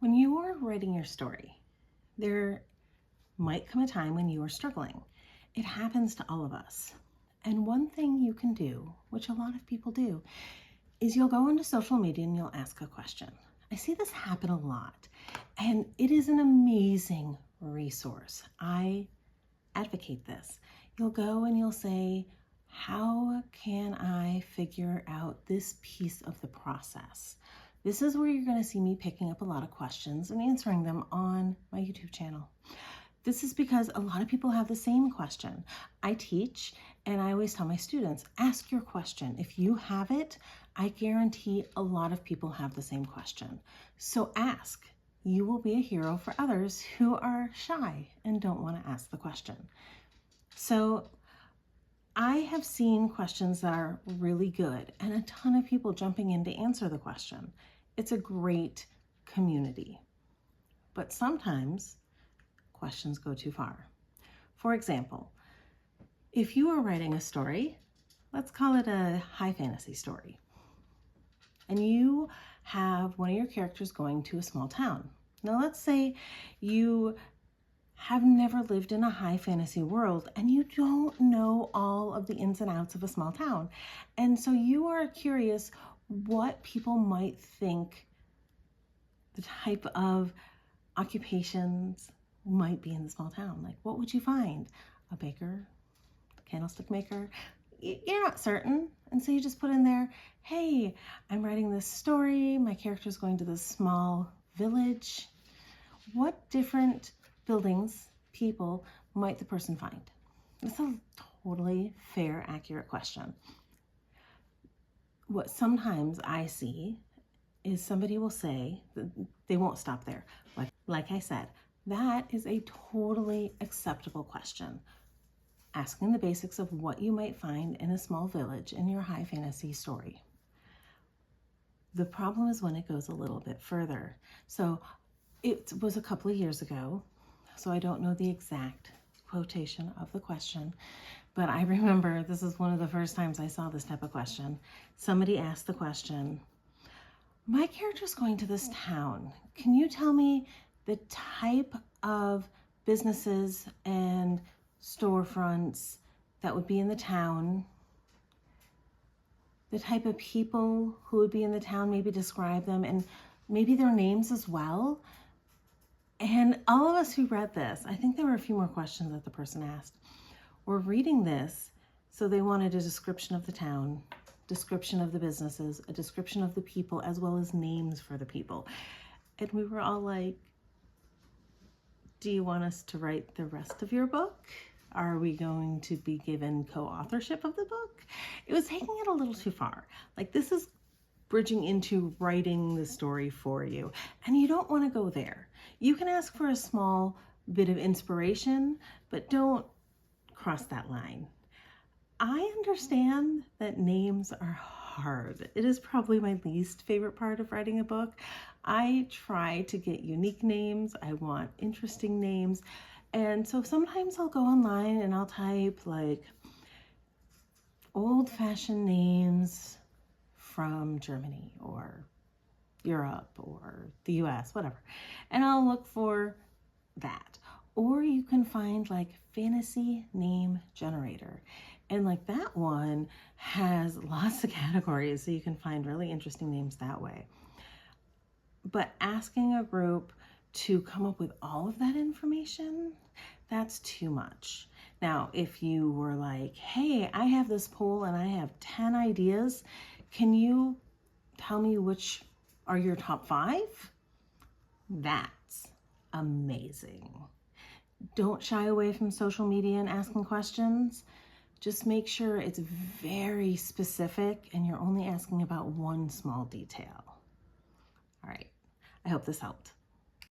When you are writing your story, there might come a time when you are struggling. It happens to all of us. And one thing you can do, which a lot of people do, is you'll go into social media and you'll ask a question. I see this happen a lot, and it is an amazing resource. I advocate this. You'll go and you'll say, how can I figure out this piece of the process? This is where you're going to see me picking up a lot of questions and answering them on my YouTube channel. This is because a lot of people have the same question. I teach and I always tell my students, ask your question. If you have it, I guarantee a lot of people have the same question. So ask. You will be a hero for others who are shy and don't want to ask the question. So I have seen questions that are really good and a ton of people jumping in to answer the question. It's a great community, but sometimes questions go too far. For example, if you are writing a story, let's call it a high fantasy story, and you have one of your characters going to a small town. Now let's say you have never lived in a high fantasy world and you don't know all of the ins and outs of a small town. And so you are curious what people might think the type of occupations might be in the small town. Like, what would you find? A baker, a candlestick maker? You're not certain. And so you just put in there, hey, I'm writing this story. My character's going to this small village. What different buildings, people might the person find? That's a totally fair, accurate question. What sometimes I see is somebody will say, they won't stop there. Like I said, that is a totally acceptable question. Asking the basics of what you might find in a small village in your high fantasy story. The problem is when it goes a little bit further. So it was a couple of years ago, so I don't know the exact quotation of the question, but I remember this is one of the first times I saw this type of question. Somebody asked the question, my character's going to this town. Can you tell me the type of businesses and storefronts that would be in the town, the type of people who would be in the town, maybe describe them, and maybe their names as well? And all of us who read this, I think there were a few more questions that the person asked, were reading this, so they wanted a description of the town, description of the businesses, a description of the people, as well as names for the people. And we were all like, do you want us to write the rest of your book? Are we going to be given co-authorship of the book? It was taking it a little too far. Like, this is bridging into writing the story for you, and you don't want to go there. You can ask for a small bit of inspiration, but don't cross that line. I understand that names are hard. It is probably my least favorite part of writing a book. I try to get unique names. I want interesting names. And so sometimes I'll go online and I'll type like old-fashioned names from Germany or Europe or the US, whatever. And I'll look for that. Or you can find like fantasy name generator. And like that one has lots of categories, so you can find really interesting names that way. But asking a group to come up with all of that information, that's too much. Now, if you were like, hey, I have this poll and I have 10 ideas, can you tell me which are your top 5? That's amazing. Don't shy away from social media and asking questions. Just make sure it's very specific and you're only asking about one small detail. All right, I hope this helped.